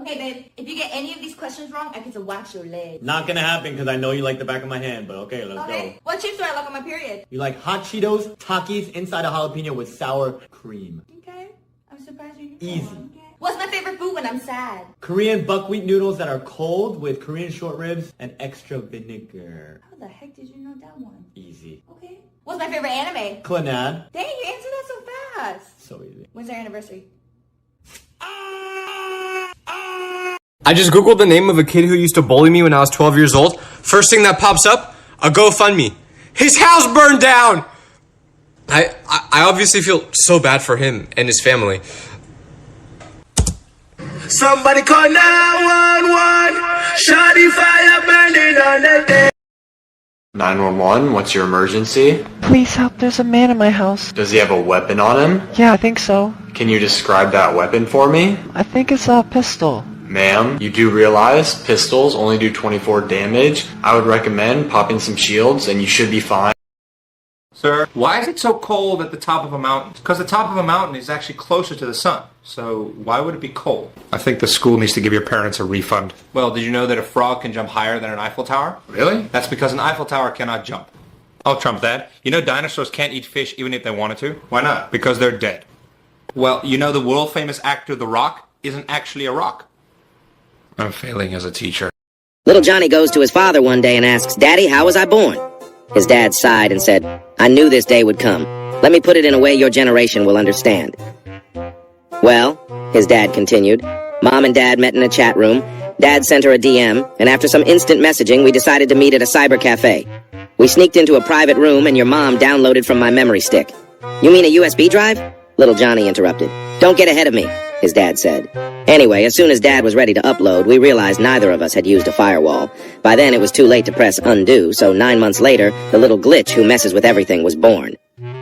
Okay, babe, if you get any of these questions wrong, I get to wax your leg. Not gonna happen because I know you like the back of my hand, but okay, let's go. What chips do I like on my period? You like hot Cheetos, Takis, inside a jalapeno with sour cream. Okay, I'm surprised you Easy. Okay. What's my favorite food when I'm sad? Korean buckwheat noodles that are cold with Korean short ribs and extra vinegar. How the heck did you know that one? Easy. Okay. What's my favorite anime? Clannad. Dang, you answered that so fast. So easy. When's our anniversary? I just googled the name of a kid who used to bully me when I was 12 years old. First thing that pops up, a GoFundMe. His house burned down! I obviously feel so bad for him and his family. Somebody call 911. Shawty fire burning on the day. 911, what's your emergency? Please help, there's a man in my house. Does he have a weapon on him? Yeah, I think so. Can you describe that weapon for me? I think it's a pistol. Ma'am, you do realize pistols only do 24 damage. I would recommend popping some shields and you should be fine. Sir, why is it so cold at the top of a mountain? Because the top of a mountain is actually closer to the sun. So why would it be cold? I think the school needs to give your parents a refund. Well, did you know that a frog can jump higher than an Eiffel Tower? Really? That's because an Eiffel Tower cannot jump. I'll trump that. You know dinosaurs can't eat fish even if they wanted to? Why not? Because they're dead. Well, you know the world famous actor The Rock isn't actually a rock. I'm failing as a teacher. Little Johnny goes to his father one day and asks, "Daddy, how was I born?" His dad sighed and said, "I knew this day would come. Let me put it in a way your generation will understand." Well, his dad continued, Mom and Dad met in a chat room. Dad sent her a DM, and after some instant messaging, we decided to meet at a cyber cafe. We sneaked into a private room, and your mom downloaded from my memory stick. You mean a USB drive? Little Johnny interrupted. Don't get ahead of me, his dad said. Anyway, as soon as Dad was ready to upload, we realized neither of us had used a firewall. By then, it was too late to press undo, so 9 months later, the little glitch who messes with everything was born.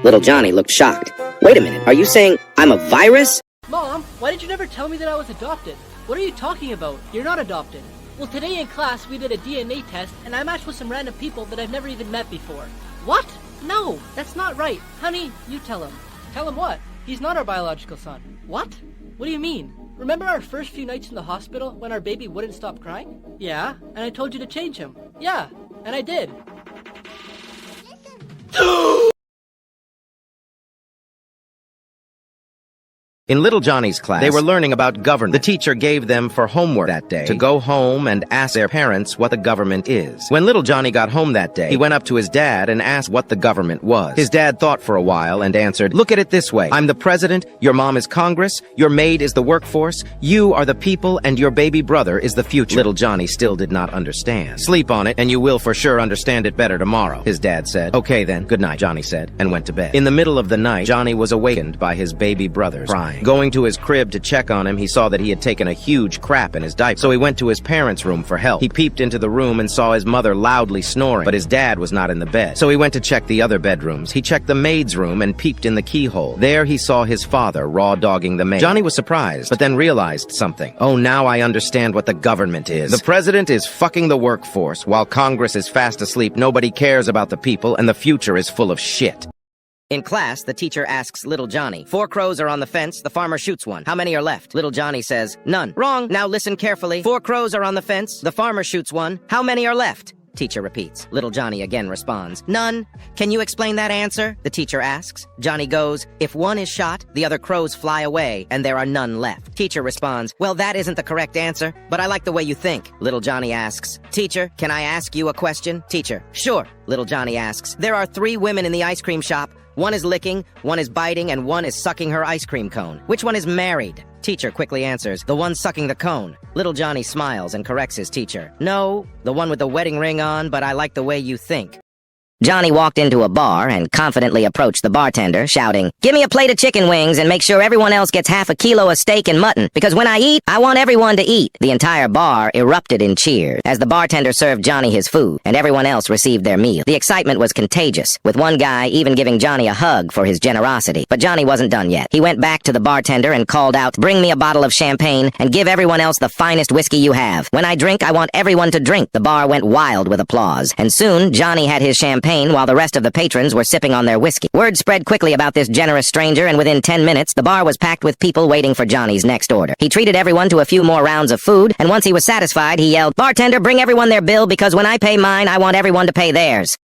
Little Johnny looked shocked. Wait a minute, are you saying I'm a virus? Mom, why did you never tell me that I was adopted? What are you talking about? You're not adopted. Well, today in class, we did a DNA test, and I matched with some random people that I've never even met before. What? No, that's not right. Honey, you tell him. Tell him what? He's not our biological son. What? What do you mean? Remember our first few nights in the hospital when our baby wouldn't stop crying? Yeah, and I told you to change him. Yeah, and I did. In Little Johnny's class, they were learning about government. The teacher gave them for homework that day to go home and ask their parents what the government is. When Little Johnny got home that day, he went up to his dad and asked what the government was. His dad thought for a while and answered, "Look at it this way. I'm the president, your mom is Congress, your maid is the workforce, you are the people, and your baby brother is the future." Little Johnny still did not understand. "Sleep on it, and you will for sure understand it better tomorrow," his dad said. "Okay then, good night," Johnny said, and went to bed. In the middle of the night, Johnny was awakened by his baby brother's crying. Going to his crib to check on him, he saw that he had taken a huge crap in his diaper. So he went to his parents' room for help. He peeped into the room and saw his mother loudly snoring, but his dad was not in the bed. So he went to check the other bedrooms. He checked the maid's room and peeped in the keyhole. There he saw his father raw-dogging the maid. Johnny was surprised, but then realized something. "Oh, now I understand what the government is. The president is fucking the workforce, while Congress is fast asleep, nobody cares about the people, and the future is full of shit." In class, the teacher asks Little Johnny, 4 crows are on the fence, the farmer shoots one. How many are left? Little Johnny says, "None." Wrong. Now listen carefully. 4 crows are on the fence, the farmer shoots one. How many are left? Teacher repeats. Little Johnny again responds, "None." "Can you explain that answer?" the teacher asks. Johnny goes, "If one is shot, the other crows fly away, and there are none left." Teacher responds, "Well, that isn't the correct answer, but I like the way you think." Little Johnny asks, "Teacher, can I ask you a question?" Teacher, "Sure." Little Johnny asks, "There are 3 women in the ice cream shop. One is licking, one is biting, and one is sucking her ice cream cone. Which one is married?" Teacher quickly answers, "The one sucking the cone." Little Johnny smiles and corrects his teacher. "No, the one with the wedding ring on, but I like the way you think." Johnny walked into a bar and confidently approached the bartender, shouting, "Give me a plate of chicken wings and make sure everyone else gets half a kilo of steak and mutton, because when I eat, I want everyone to eat." The entire bar erupted in cheers as the bartender served Johnny his food, and everyone else received their meal. The excitement was contagious, with one guy even giving Johnny a hug for his generosity. But Johnny wasn't done yet. He went back to the bartender and called out, "Bring me a bottle of champagne and give everyone else the finest whiskey you have. When I drink, I want everyone to drink." The bar went wild with applause, and soon Johnny had his champagne champagne while the rest of the patrons were sipping on their whiskey. Word spread quickly about this generous stranger, and within 10 minutes, the bar was packed with people waiting for Johnny's next order. He treated everyone to a few more rounds of food, and once he was satisfied, he yelled, "Bartender, bring everyone their bill, because when I pay mine, I want everyone to pay theirs."